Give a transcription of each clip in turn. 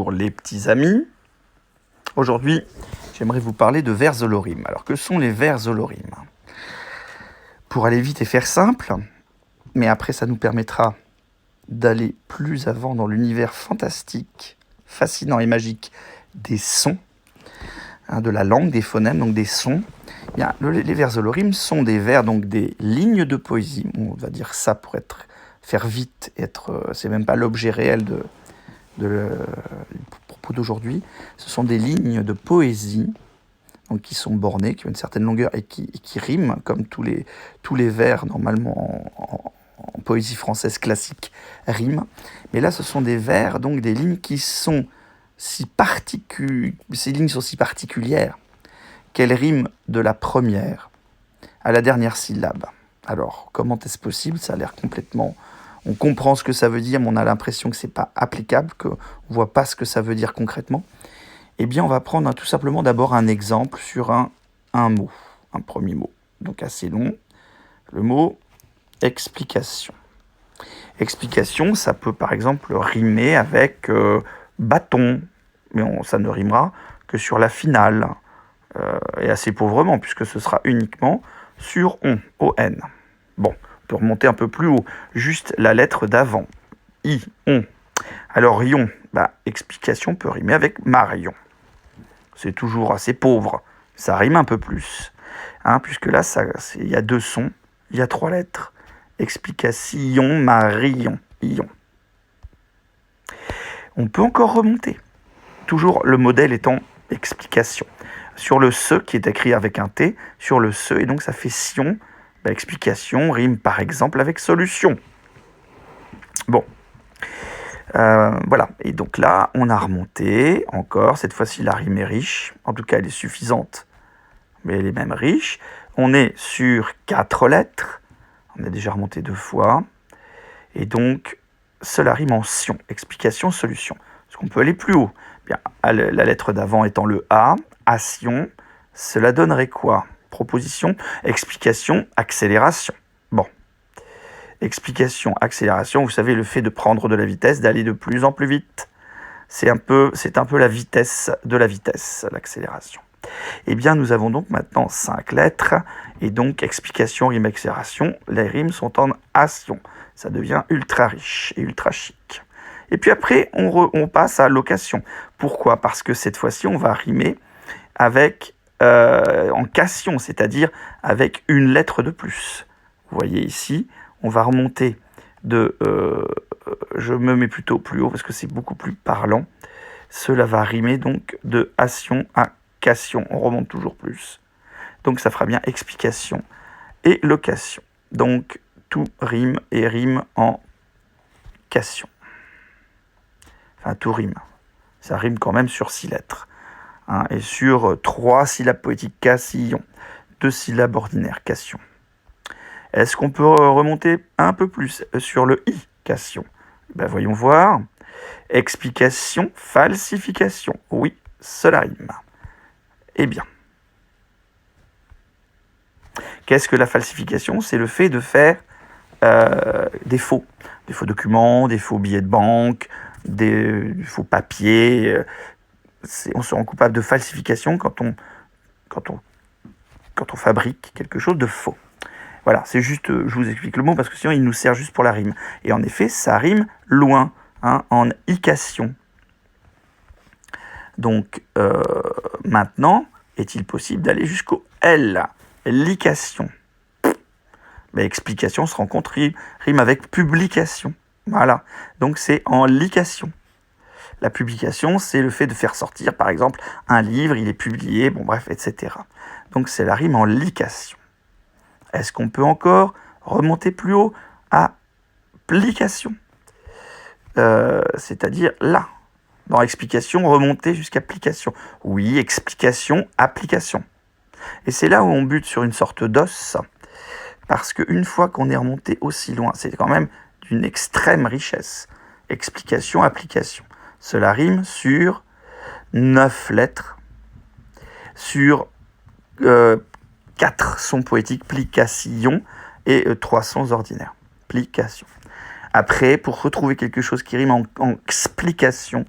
bonjour les petits amis. Aujourd'hui, j'aimerais vous parler de vers holorimes. Alors, que sont les vers holorimes? Pour aller vite et faire simple, mais après ça nous permettra d'aller plus avant dans l'univers fantastique, fascinant et magique des sons, de la langue, des phonèmes, donc des sons. Bien, les vers holorimes sont des vers, donc des lignes de poésie. On va dire ça pour faire vite, c'est même pas l'objet réel du propos d'aujourd'hui. Ce sont des lignes de poésie, donc qui sont bornées, qui ont une certaine longueur et qui riment, comme tous les vers normalement en poésie française classique riment. Mais là, ce sont des vers, donc des lignes qui sont ces lignes sont si particulières qu'elles riment de la première à la dernière syllabe. Alors, comment est-ce possible? Ça a l'air complètement... On comprend ce que ça veut dire, mais on a l'impression que c'est pas applicable, qu'on ne voit pas ce que ça veut dire concrètement. Eh bien, on va prendre tout simplement d'abord un exemple sur un mot, un premier mot, donc assez long, le mot explication. Explication, ça peut par exemple rimer avec bâton, mais ça ne rimera que sur la finale, et assez pauvrement, puisque ce sera uniquement sur on, O-N. Bon, on peut remonter un peu plus haut, juste la lettre d'avant, I, on. Alors, ion, explication peut rimer avec Marion. C'est toujours assez pauvre, ça rime un peu plus, puisque là, il y a deux sons, il y a trois lettres. Explication, Marion, ion. On peut encore remonter, toujours le modèle étant explication. Sur le se, qui est écrit avec un T, sur le se, et donc ça fait sion, explication rime par exemple avec solution. Bon. Voilà, et donc là, on a remonté encore. Cette fois-ci, la rime est riche. En tout cas, elle est suffisante, mais elle est même riche. On est sur 4 lettres. On a déjà remonté 2 fois. Et donc, cela rime en sion. Explication, solution. Est-ce qu'on peut aller plus haut? Bien, la lettre d'avant étant le A, ation, cela donnerait quoi? Proposition, explication, accélération. Bon. Explication, accélération, vous savez, le fait de prendre de la vitesse, d'aller de plus en plus vite. C'est un peu la vitesse de la vitesse, l'accélération. Eh bien, nous avons donc maintenant 5 lettres, et donc explication, rime, accélération, les rimes sont en ation. Ça devient ultra riche et ultra chic. Et puis après, on passe à location. Pourquoi? Parce que cette fois-ci, on va rimer avec en cation, c'est-à-dire avec une lettre de plus. Vous voyez ici, on va remonter je me mets plutôt plus haut parce que c'est beaucoup plus parlant. Cela va rimer donc de ation à cation. On remonte toujours plus. Donc ça fera bien explication et location. Donc tout rime et rime en cation. Enfin, tout rime. Ça rime quand même sur 6 lettres. Et sur 3 syllabes poétiques, cassillon. 2 syllabes ordinaires, cation. Est-ce qu'on peut remonter un peu plus sur le i, cation? Voyons voir. Explication, falsification. Oui, cela rime. Eh bien. Qu'est-ce que la falsification? C'est le fait de faire des faux documents, des faux billets de banque, des faux papiers. On se rend coupable de falsification quand on fabrique quelque chose de faux. Voilà, c'est juste, je vous explique le mot parce que sinon il nous sert juste pour la rime. Et en effet, ça rime loin, en ication. Donc maintenant, est-il possible d'aller jusqu'au L, lication? Explication se rencontre, rime avec publication. Voilà, donc c'est en lication. La publication, c'est le fait de faire sortir, par exemple, un livre, il est publié, etc. Donc c'est la rime en lication. Est-ce qu'on peut encore remonter plus haut à application? C'est-à-dire là, dans explication, remonter jusqu'à application. Oui, explication, application. Et c'est là où on bute sur une sorte d'os, parce qu'une fois qu'on est remonté aussi loin, c'est quand même d'une extrême richesse. Explication, application. Cela rime sur 9 lettres, sur 4 sons poétiques, plication, et 3 sons ordinaires. Plication. Après, pour retrouver quelque chose qui rime en explication,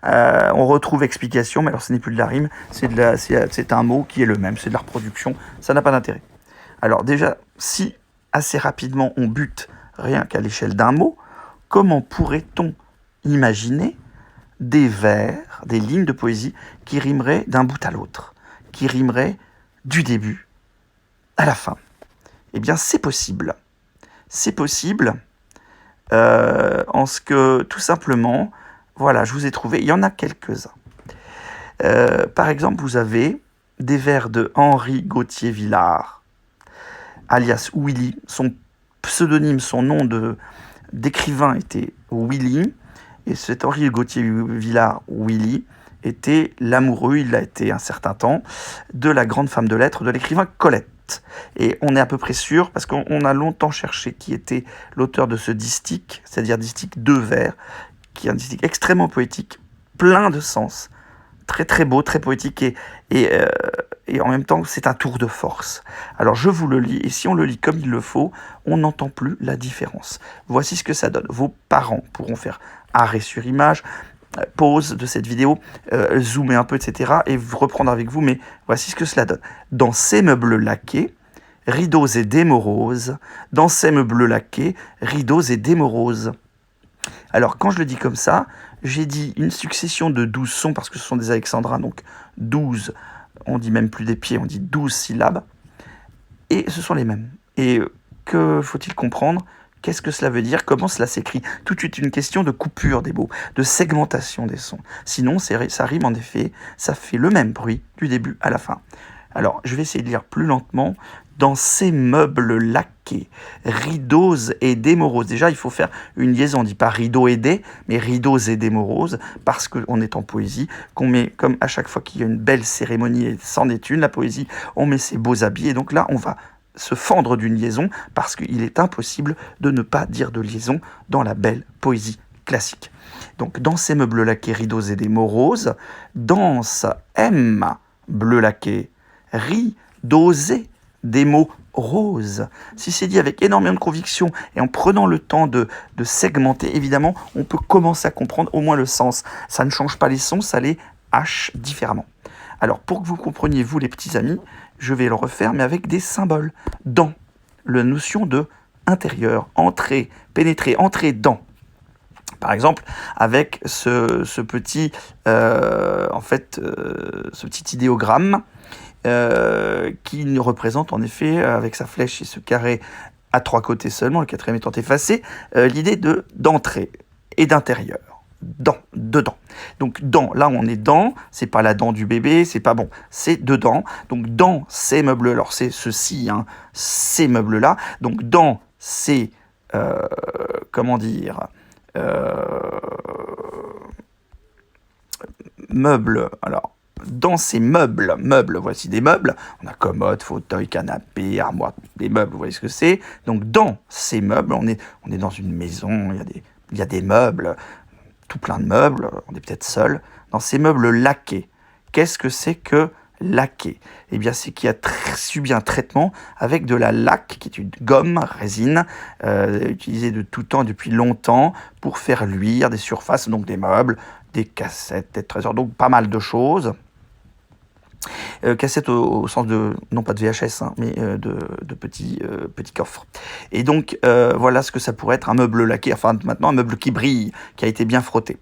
on retrouve explication, mais alors ce n'est plus de la rime, c'est un mot qui est le même, c'est de la reproduction, ça n'a pas d'intérêt. Alors déjà, si assez rapidement on bute rien qu'à l'échelle d'un mot, comment pourrait-on imaginer des vers, des lignes de poésie qui rimeraient d'un bout à l'autre, qui rimeraient du début à la fin? Eh bien, c'est possible. C'est possible en ce que, tout simplement, voilà, je vous ai trouvé, il y en a quelques-uns. Par exemple, vous avez des vers de Henri Gauthier-Villard, alias Willy. Son pseudonyme, son nom d'écrivain était Willy, et cet Henri Gauthier-Villard, Willy, était l'amoureux, il l'a été un certain temps, de la grande femme de lettres de l'écrivain Colette. Et on est à peu près sûr, parce qu'on a longtemps cherché qui était l'auteur de ce distique, c'est-à-dire distique 2 vers, qui est un distique extrêmement poétique, plein de sens, très très beau, très poétique, et en même temps c'est un tour de force. Alors je vous le lis, et si on le lit comme il le faut, on n'entend plus la différence. Voici ce que ça donne. Vos parents pourront faire arrêt sur image, pause de cette vidéo, zoomer un peu, etc. et reprendre avec vous, mais voici ce que cela donne. Dans ces meubles laqués, rideaux et démoroses, dans ces meubles laqués, rideaux et démoroses. Alors, quand je le dis comme ça, j'ai dit une succession de 12 sons, parce que ce sont des alexandrins, donc 12, on dit même plus des pieds, on dit 12 syllabes, et ce sont les mêmes. Et que faut-il comprendre ? Qu'est-ce que cela veut dire? Comment cela s'écrit? Tout de suite une question de coupure des mots, de segmentation des sons. Sinon, ça rime en effet, ça fait le même bruit du début à la fin. Alors, je vais essayer de lire plus lentement. Dans ces meubles laqués, rideaux et des moroses. Déjà, il faut faire une liaison. On ne dit pas rideaux et des, mais rideaux et des moroses, parce qu'on est en poésie, qu'on met, comme à chaque fois qu'il y a une belle cérémonie, et c'en est une, la poésie, on met ses beaux habits. Et donc là, on va se fendre d'une liaison, parce qu'il est impossible de ne pas dire de liaison dans la belle poésie classique. Donc, dans ces meubles laqués, rideaux et des moroses, danse M, bleu laqué, rideaux et des mots roses. Si c'est dit avec énormément de conviction et en prenant le temps de segmenter, évidemment, on peut commencer à comprendre au moins le sens. Ça ne change pas les sons, ça les hache différemment. Alors, pour que vous compreniez, vous les petits amis, je vais le refaire, mais avec des symboles. Dans, la notion de intérieur, entrer, pénétrer, entrer dans. Par exemple, avec ce petit idéogramme, qui représente en effet, avec sa flèche et ce carré à 3 côtés seulement, le 4e étant effacé, l'idée d'entrée et d'intérieur. Dedans. Donc dans, là on est dans, c'est pas la dent du bébé, c'est pas bon, c'est dedans. Donc dans ces meubles, alors c'est ceci, hein, ces meubles-là, donc dans ces, meubles, alors, dans ces meubles, voici des meubles, on a commode, fauteuil, canapé, armoire, des meubles, vous voyez ce que c'est. Donc dans ces meubles, on est dans une maison, il y a des meubles, tout plein de meubles, on est peut-être seul. Dans ces meubles laqués, qu'est-ce que c'est que laqué? Eh bien, c'est qui a subi un traitement avec de la laque, qui est une gomme, résine, utilisée de tout temps, depuis longtemps, pour faire luire des surfaces, donc des meubles, des cassettes, des trésors, donc pas mal de choses. Cassette au sens de, non pas de VHS, hein, mais de petits coffres. Et donc, voilà ce que ça pourrait être un meuble laqué, enfin maintenant un meuble qui brille, qui a été bien frotté.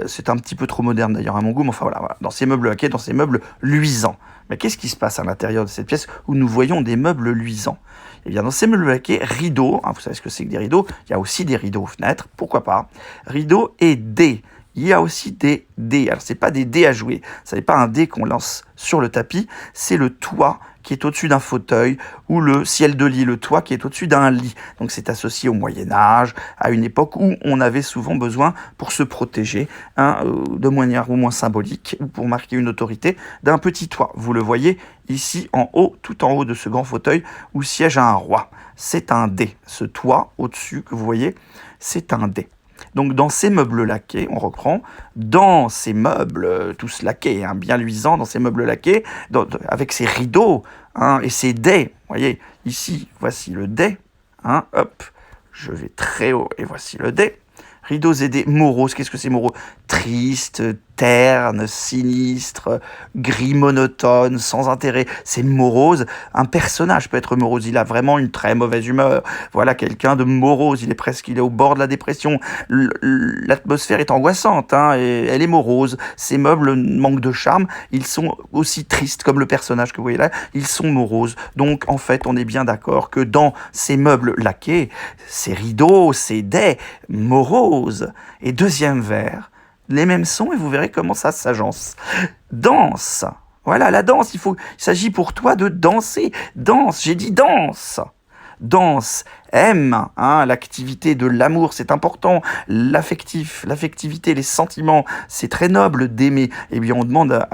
C'est un petit peu trop moderne d'ailleurs à mon goût, mais enfin voilà. Dans ces meubles laqués, dans ces meubles luisants. Mais qu'est-ce qui se passe à l'intérieur de cette pièce où nous voyons des meubles luisants? Eh bien, dans ces meubles laqués, rideaux, hein, vous savez ce que c'est que des rideaux, il y a aussi des rideaux aux fenêtres, pourquoi pas, rideaux et dés. Il y a aussi des dés. Alors, ce n'est pas des dés à jouer. Ce n'est pas un dé qu'on lance sur le tapis. C'est le toit qui est au-dessus d'un fauteuil ou le ciel de lit, le toit qui est au-dessus d'un lit. Donc, c'est associé au Moyen-Âge, à une époque où on avait souvent besoin, pour se protéger, de manière au moins symbolique, ou pour marquer une autorité, d'un petit toit. Vous le voyez ici en haut, tout en haut de ce grand fauteuil où siège un roi. C'est un dé. Ce toit au-dessus que vous voyez, c'est un dé. Donc dans ces meubles laqués, on reprend, dans ces meubles tous laqués, hein, bien luisants, dans ces meubles laqués, avec ces rideaux, hein, et ces dés, vous voyez, ici, voici le dé, hein, hop, Je vais très haut et voici le dé. Rideaux et dés moroses. Qu'est-ce que c'est morose? Triste, terne, sinistre, gris monotone, sans intérêt. C'est morose. Un personnage peut être morose. Il a vraiment une très mauvaise humeur. Voilà quelqu'un de morose. Il est au bord de la dépression. L'atmosphère est angoissante, hein, et elle est morose. Ces meubles manquent de charme. Ils sont aussi tristes comme le personnage que vous voyez là. Ils sont moroses. Donc, en fait, on est bien d'accord que dans ces meubles laqués, ces rideaux, ces dais moroses. Et deuxième vers, les mêmes sons et vous verrez comment ça s'agence. Danse. Voilà, la danse, il s'agit pour toi de danser. Danse, j'ai dit danse. Danse, aime, hein, l'activité de l'amour, c'est important. L'affectivité, les sentiments, c'est très noble d'aimer. Eh bien, on demande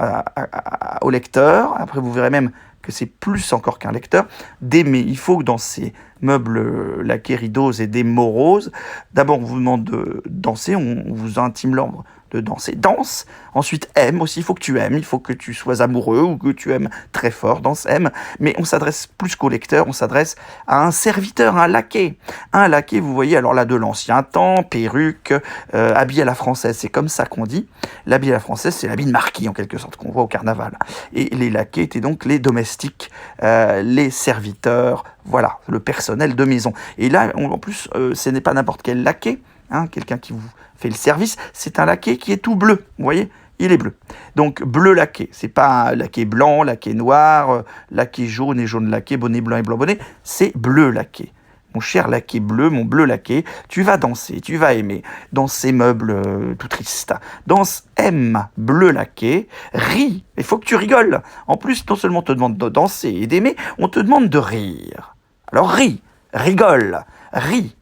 au lecteur, après vous verrez même que c'est plus encore qu'un lecteur, d'aimer. Il faut que dans ces meubles laqués, rideaux et des moroses, d'abord on vous demande de danser, on vous intime l'ordre de danser. Danse, ensuite aime aussi, il faut que tu aimes, il faut que tu sois amoureux ou que tu aimes très fort, danse, aime. Mais on s'adresse plus qu'au lecteur, on s'adresse à un serviteur, un laquais. Un laquais, vous voyez, alors là de l'ancien temps, perruque, habillé à la française, c'est comme ça qu'on dit. L'habit à la française, c'est l'habit de marquis en quelque sorte, qu'on voit au carnaval. Et les laquais étaient donc les domestiques, les serviteurs, voilà, le personnel de maison. Et là, en plus, ce n'est pas n'importe quel laquais, hein, quelqu'un qui vous fait le service, c'est un laquais qui est tout bleu, vous voyez, il est bleu. Donc bleu laquais, c'est pas un laquais blanc, laquais noir, laquais jaune et jaune laquais, bonnet blanc et blanc bonnet, c'est bleu laquais. Mon cher laquais bleu, mon bleu laquais, tu vas danser, tu vas aimer dans ces meubles tout tristes. Danse, aime, bleu laquais, ris, il faut que tu rigoles. En plus, non seulement on te demande de danser et d'aimer, on te demande de rire. Alors ris, rigole, ris.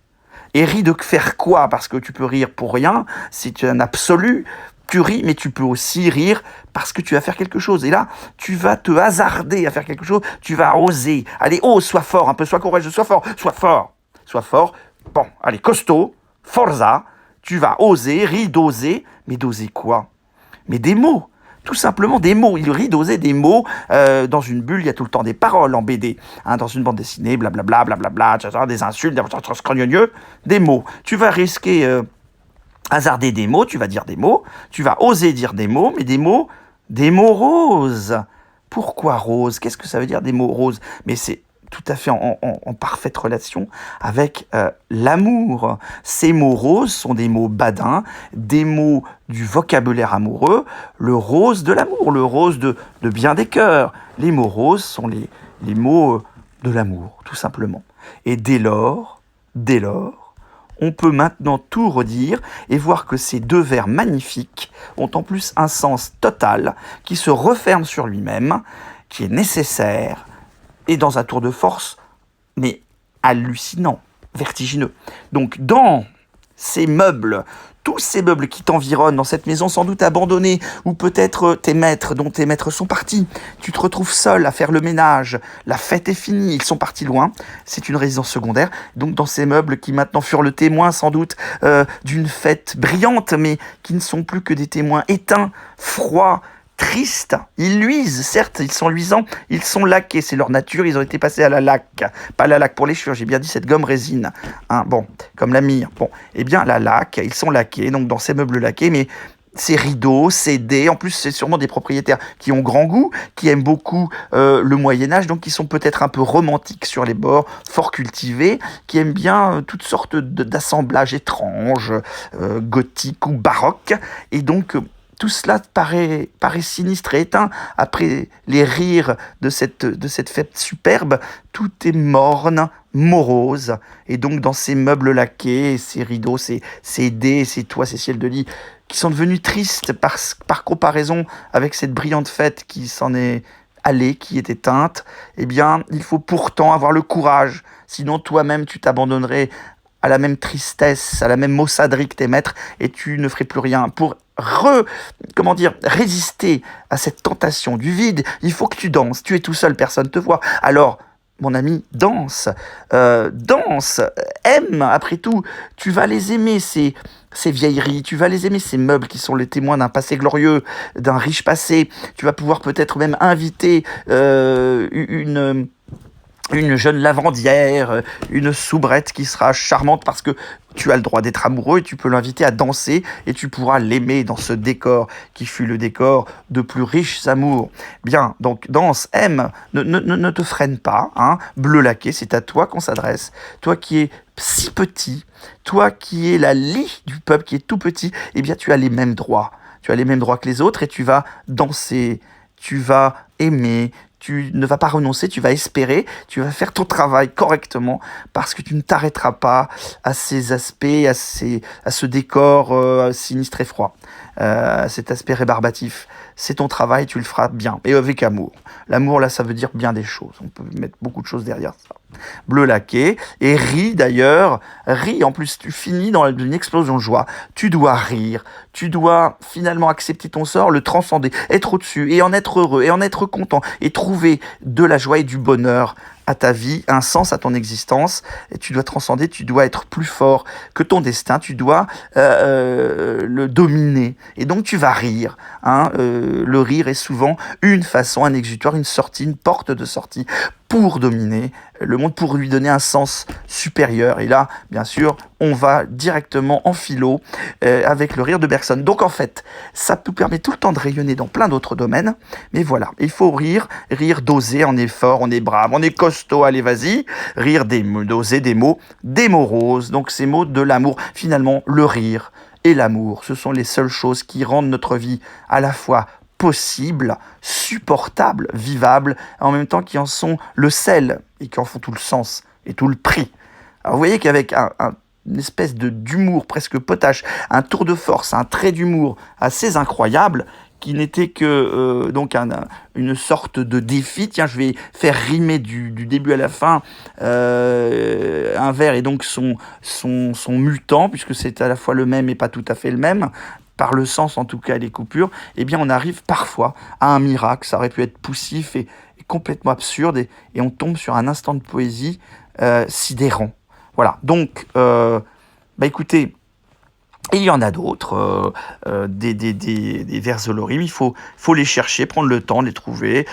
Et ris de faire quoi? Parce que tu peux rire pour rien, c'est un absolu. Tu ris, mais tu peux aussi rire parce que tu vas faire quelque chose. Et là, tu vas te hasarder à faire quelque chose, tu vas oser. Allez, ose, sois fort, un peu, sois courageux, sois fort, sois fort. Sois fort. Bon, allez, costaud, forza. Tu vas oser, ris d'oser. Mais d'oser quoi? Mais des mots. Tout simplement des mots. Il rit d'oser des mots. Dans une bulle, il y a tout le temps des paroles en BD. Hein, dans une bande dessinée, blablabla, blablabla, des insultes, des mots. Tu vas risquer, hasarder des mots, tu vas dire des mots. Tu vas oser dire des mots, mais des mots roses. Pourquoi roses? Qu'est-ce que ça veut dire des mots roses? Mais c'est tout à fait en parfaite relation avec l'amour. Ces mots roses sont des mots badins, des mots du vocabulaire amoureux, le rose de l'amour, le rose de bien des cœurs. Les mots roses sont les mots de l'amour, tout simplement. Et dès lors, on peut maintenant tout redire et voir que ces deux vers magnifiques ont en plus un sens total qui se referme sur lui-même, qui est nécessaire, et dans un tour de force, mais hallucinant, vertigineux. Donc dans ces meubles, tous ces meubles qui t'environnent dans cette maison sans doute abandonnée, ou peut-être tes maîtres, dont tes maîtres sont partis, tu te retrouves seul à faire le ménage, la fête est finie, ils sont partis loin, c'est une résidence secondaire, donc dans ces meubles qui maintenant furent le témoin sans doute d'une fête brillante, mais qui ne sont plus que des témoins éteints, froids, tristes, ils luisent, certes, ils sont luisants, ils sont laqués, c'est leur nature, ils ont été passés à la laque, pas la laque pour les cheveux, j'ai bien dit cette gomme résine, hein, bon, comme la mire, bon, eh bien la laque, ils sont laqués, donc dans ces meubles laqués, mais ces rideaux, ces dés, en plus c'est sûrement des propriétaires qui ont grand goût, qui aiment beaucoup le Moyen-Âge, donc qui sont peut-être un peu romantiques sur les bords, fort cultivés, qui aiment bien toutes sortes d'assemblages étranges, gothiques ou baroques, et donc tout cela paraît sinistre et éteint. Après les rires de cette fête superbe, tout est morne, morose. Et donc dans ces meubles laqués, ces rideaux, ces dés, ces toits, ces ciels de lit, qui sont devenus tristes par comparaison avec cette brillante fête qui s'en est allée, qui est éteinte, eh bien, il faut pourtant avoir le courage. Sinon, toi-même, tu t'abandonnerais à la même tristesse, à la même maussaderie que tes maîtres, et tu ne ferais plus rien. Pour résister à cette tentation du vide, il faut que tu danses. Tu es tout seul, personne ne te voit. Alors, mon ami, danse, aime, après tout, tu vas les aimer, ces vieilleries, tu vas les aimer, ces meubles qui sont les témoins d'un passé glorieux, d'un riche passé. Tu vas pouvoir peut-être même inviter une jeune lavandière, une soubrette qui sera charmante parce que tu as le droit d'être amoureux et tu peux l'inviter à danser et tu pourras l'aimer dans ce décor qui fut le décor de plus riches amours. Bien, donc danse, aime, ne te freine pas, hein. Bleu laqué, c'est à toi qu'on s'adresse. Toi qui es si petit, toi qui es la lie du peuple, qui est tout petit, eh bien tu as les mêmes droits. Tu as les mêmes droits que les autres et tu vas danser, tu vas aimer, tu ne vas pas renoncer, tu vas espérer, tu vas faire ton travail correctement parce que tu ne t'arrêteras pas à ces aspects, à ce décor sinistre et froid, cet aspect rébarbatif. C'est ton travail, tu le feras bien et avec amour. L'amour, là, ça veut dire bien des choses. On peut mettre beaucoup de choses derrière ça. Bleu laqué, et ris d'ailleurs, ris, en plus tu finis dans une explosion de joie, tu dois rire, tu dois finalement accepter ton sort, le transcender, être au-dessus, et en être heureux, et en être content, et trouver de la joie et du bonheur à ta vie, un sens à ton existence, et tu dois transcender, tu dois être plus fort que ton destin, tu dois le dominer, et donc tu vas rire, hein, le rire est souvent une façon, un exutoire, une sortie, une porte de sortie, pour dominer le monde, pour lui donner un sens supérieur. Et là, bien sûr, on va directement en philo avec le rire de Bergson. Donc en fait, ça nous permet tout le temps de rayonner dans plein d'autres domaines. Mais voilà, il faut rire d'oser, on est fort, on est brave, on est costaud, allez vas-y. Rire d'oser des mots roses. Donc ces mots de l'amour, finalement, le rire et l'amour, ce sont les seules choses qui rendent notre vie à la fois possible, supportable, vivable, en même temps qui en sont le sel et qui en font tout le sens et tout le prix. Alors vous voyez qu'avec une espèce d'humour presque potache, un tour de force, un trait d'humour assez incroyable, qui n'était que donc une sorte de défi. Tiens, je vais faire rimer du début à la fin un vers et donc son mutant, puisque c'est à la fois le même et pas tout à fait le même, par le sens en tout cas des coupures, eh bien on arrive parfois à un miracle. Ça aurait pu être poussif et complètement absurde, et on tombe sur un instant de poésie sidérant. Voilà, donc, écoutez, il y en a d'autres, des vers Olorim, il faut les chercher, prendre le temps de les trouver,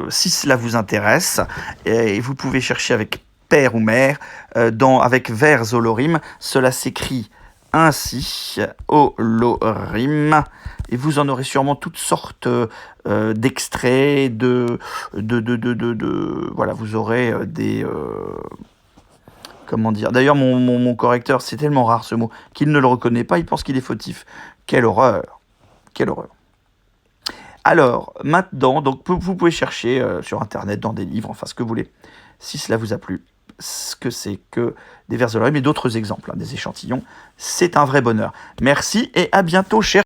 si cela vous intéresse, et vous pouvez chercher avec père ou mère, avec vers Olorim, cela s'écrit ainsi, Olorim, et vous en aurez sûrement toutes sortes d'extraits, voilà, vous aurez des... comment dire ? D'ailleurs, mon correcteur, c'est tellement rare ce mot, qu'il ne le reconnaît pas, il pense qu'il est fautif. Quelle horreur ! Quelle horreur ! Alors, maintenant, donc, vous pouvez chercher sur Internet, dans des livres, enfin, ce que vous voulez, si cela vous a plu. Ce que c'est que des vers Olorim, mais d'autres exemples, des échantillons. C'est un vrai bonheur. Merci et à bientôt, chers